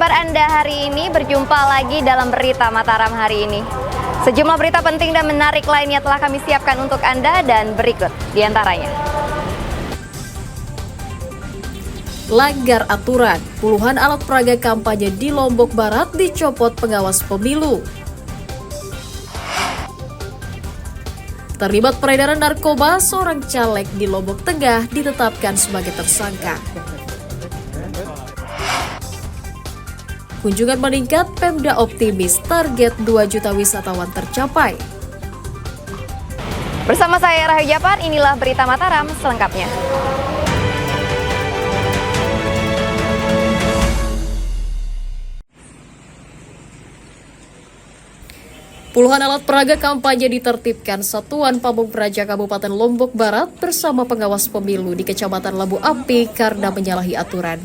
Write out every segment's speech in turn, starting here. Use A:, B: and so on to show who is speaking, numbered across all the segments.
A: kabar Anda hari ini? Berjumpa lagi dalam Berita Mataram hari ini. Sejumlah berita penting dan menarik lainnya telah kami siapkan untuk Anda dan berikut diantaranya.
B: Langgar aturan, puluhan alat peraga kampanye di Lombok Barat dicopot pengawas pemilu. Terlibat peredaran narkoba, seorang caleg di Lombok Tengah ditetapkan sebagai tersangka. Kunjungan meningkat, Pemda optimis target 2 juta wisatawan tercapai.
A: Bersama saya Rahayu Japar, inilah Berita Mataram selengkapnya.
B: Puluhan alat peraga kampanye ditertibkan Satuan Pamung Praja Kabupaten Lombok Barat bersama pengawas pemilu di Kecamatan Labu Api karena menyalahi aturan.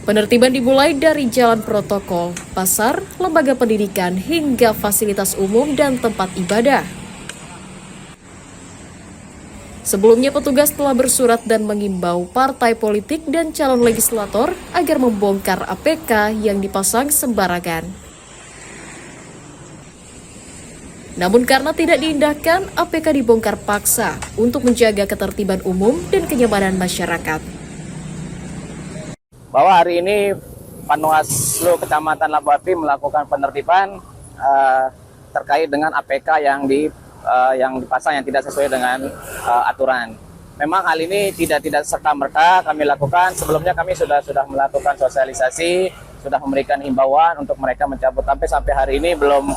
B: Penertiban dimulai dari jalan protokol, pasar, lembaga pendidikan, hingga fasilitas umum dan tempat ibadah. Sebelumnya petugas telah bersurat dan mengimbau partai politik dan calon legislator agar membongkar APK yang dipasang sembarangan. Namun karena tidak diindahkan, APK dibongkar paksa untuk menjaga ketertiban umum dan kenyamanan masyarakat.
C: Bahwa hari ini Panwaslu Kecamatan Labu Api melakukan penertiban terkait dengan APK yang dipasang yang tidak sesuai dengan aturan. Memang hal ini tidak serta-merta kami lakukan. Sebelumnya kami sudah melakukan sosialisasi, sudah memberikan himbauan untuk mereka mencabut, sampai hari ini belum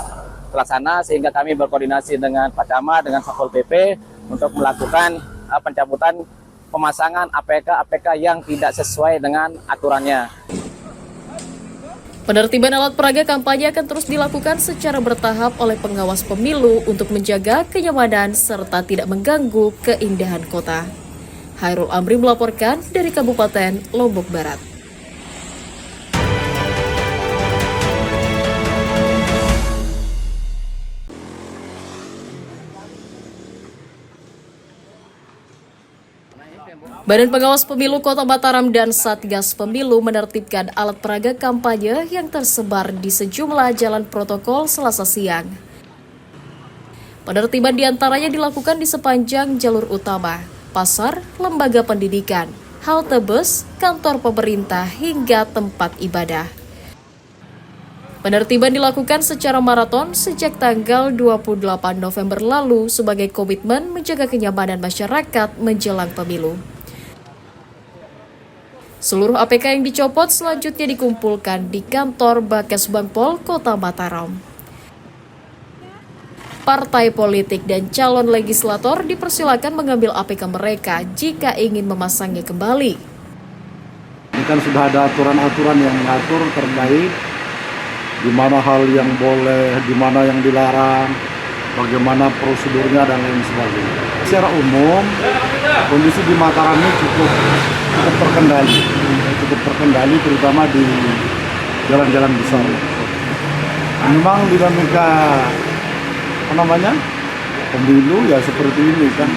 C: terlaksana, sehingga kami berkoordinasi dengan Pak Camat, dengan Satpol PP untuk melakukan pencabutan pemasangan APK yang tidak sesuai dengan aturannya.
B: Penertiban alat peraga kampanye akan terus dilakukan secara bertahap oleh pengawas pemilu untuk menjaga kenyamanan serta tidak mengganggu keindahan kota. Hairul Amri melaporkan dari Kabupaten Lombok Barat. Badan Pengawas Pemilu Kota Mataram dan Satgas Pemilu menertibkan alat peraga kampanye yang tersebar di sejumlah jalan protokol Selasa siang. Penertiban diantaranya dilakukan di sepanjang jalur utama, pasar, lembaga pendidikan, halte bus, kantor pemerintah, hingga tempat ibadah. Penertiban dilakukan secara maraton sejak tanggal 28 November lalu sebagai komitmen menjaga kenyamanan masyarakat menjelang pemilu. Seluruh APK yang dicopot selanjutnya dikumpulkan di kantor Bakas Bangpol Kota Mataram. Partai politik dan calon legislator dipersilakan mengambil APK mereka jika ingin memasangnya kembali.
D: Ini kan sudah ada aturan-aturan yang mengatur terkait di mana hal yang boleh, di mana yang dilarang, bagaimana prosedurnya dan lain sebagainya. Secara umum, kondisi di Mataram ini cukup terkendali, terutama di jalan-jalan besar. Memang dinamika pemilu ya seperti ini kan.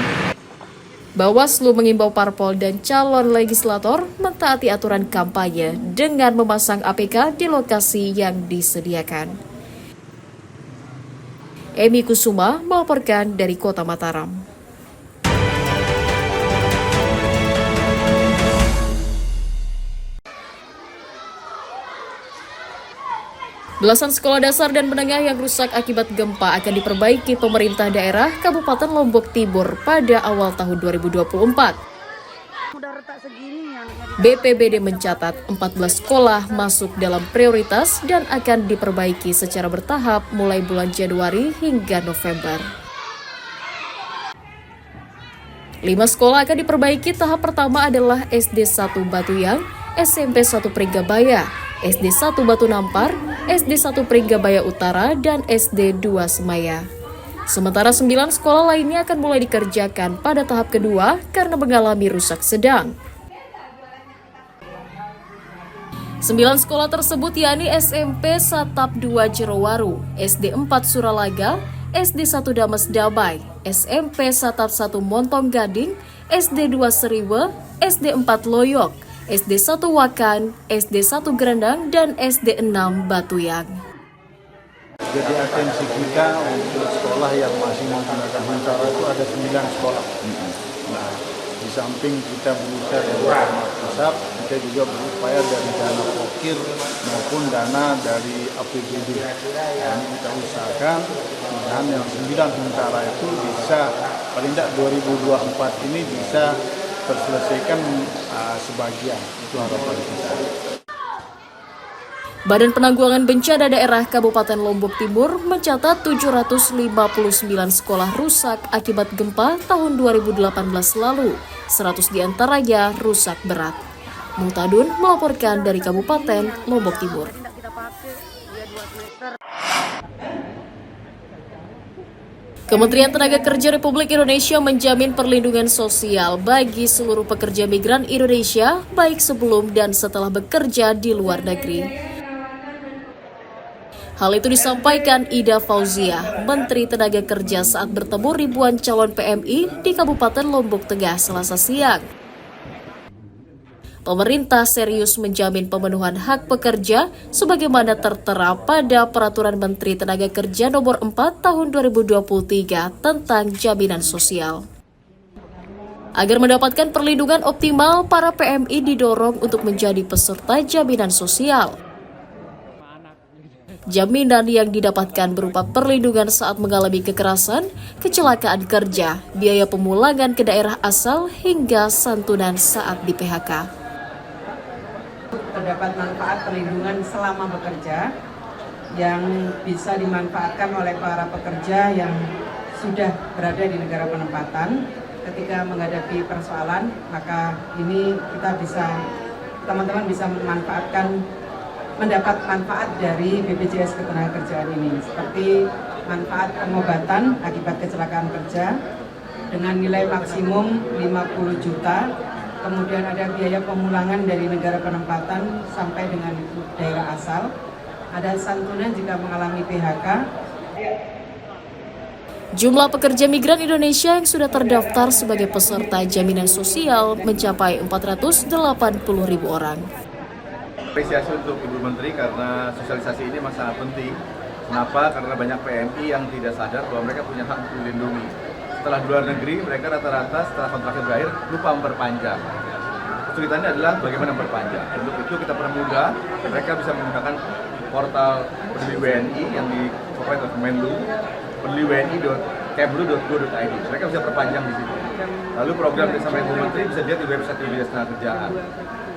B: Bawaslu mengimbau parpol dan calon legislator mentaati aturan kampanye dengan memasang APK di lokasi yang disediakan. Emi Kusuma melaporkan dari Kota Mataram. Belasan sekolah dasar dan menengah yang rusak akibat gempa akan diperbaiki pemerintah daerah Kabupaten Lombok Timur pada awal tahun 2024. BPBD mencatat 14 sekolah masuk dalam prioritas dan akan diperbaiki secara bertahap mulai bulan Januari hingga November. 5 sekolah akan diperbaiki. Tahap pertama adalah SD 1 Batuyang, SMP 1 Pringgabaya, SD 1 Batu Nampar, SD 1 Pringgabaya Utara, dan SD 2 Semaya. Sementara 9 sekolah lainnya akan mulai dikerjakan pada tahap kedua karena mengalami rusak sedang. 9 sekolah tersebut yakni SMP Satap 2 Jerowaru, SD 4 Suralaga, SD 1 Dames Damai, SMP Satap 1 Montong Gading, SD 2 Seriwe, SD 4 Loyok, SD 1 Wakan, SD 1 Gerendang, dan SD 6 Batuyang.
E: Jadi atensi kita untuk sekolah yang masih menggunakan Hantara itu ada 9 sekolah. Nah, di samping kita berusaha dari dana pusat, kita juga berupaya dari dana pokir maupun dana dari APBD. Dan kita usahakan dan yang 9 Hantara itu bisa paling tidak 2024 ini bisa terselesaikan sebagian. Itu harapan kita.
B: Badan Penanggulangan Bencana Daerah Kabupaten Lombok Timur mencatat 759 sekolah rusak akibat gempa tahun 2018 lalu, 100 diantaranya rusak berat. Muhtadun melaporkan dari Kabupaten Lombok Timur. Kementerian Tenaga Kerja Republik Indonesia menjamin perlindungan sosial bagi seluruh pekerja migran Indonesia, baik sebelum dan setelah bekerja di luar negeri. Hal itu disampaikan Ida Fauzia, Menteri Tenaga Kerja saat bertemu ribuan calon PMI di Kabupaten Lombok Tengah Selasa siang. Pemerintah serius menjamin pemenuhan hak pekerja sebagaimana tertera pada Peraturan Menteri Tenaga Kerja Nomor 4 Tahun 2023 tentang jaminan sosial. Agar mendapatkan perlindungan optimal, para PMI didorong untuk menjadi peserta jaminan sosial. Jaminan yang didapatkan berupa perlindungan saat mengalami kekerasan, kecelakaan kerja, biaya pemulangan ke daerah asal, hingga santunan saat di PHK.
F: Terdapat manfaat perlindungan selama bekerja yang bisa dimanfaatkan oleh para pekerja yang sudah berada di negara penempatan. Ketika menghadapi persoalan, maka ini teman-teman bisa mendapat manfaat dari BPJS Ketenagakerjaan ini, seperti manfaat pengobatan akibat kecelakaan kerja dengan nilai maksimum 50 juta, kemudian ada biaya pemulangan dari negara penempatan sampai dengan daerah asal, ada santunan jika mengalami PHK.
B: Jumlah pekerja migran Indonesia yang sudah terdaftar sebagai peserta jaminan sosial mencapai 480.000 orang.
E: Apresiasi untuk Ibu Menteri karena sosialisasi ini sangat penting. Kenapa? Karena banyak PMI yang tidak sadar bahwa mereka punya hak untuk dilindungi. Setelah di luar negeri, mereka rata-rata setelah kontraknya berakhir lupa memperpanjang. Kesulitannya adalah bagaimana memperpanjang. Untuk itu kita permudah, mereka bisa menggunakan portal Peduli WNI yang di-provide oleh Kemenlu, peduli-wni.kemlu.go.id. Mereka bisa perpanjang di situ. Lalu program bersama Ibu Menteri bisa dilihat di website Dinas Ketenagakerjaan.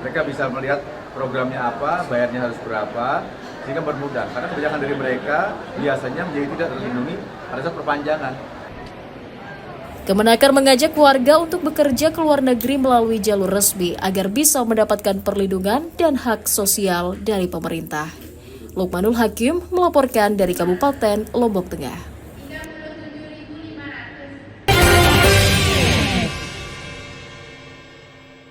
E: Mereka bisa melihat programnya apa, bayarnya harus berapa, sehingga bermudah. Karena kebanyakan dari mereka biasanya menjadi tidak terlindungi pada saat perpanjangan.
B: Kemenaker mengajak warga untuk bekerja ke luar negeri melalui jalur resmi agar bisa mendapatkan perlindungan dan hak sosial dari pemerintah. Lukmanul Hakim melaporkan dari Kabupaten Lombok Tengah.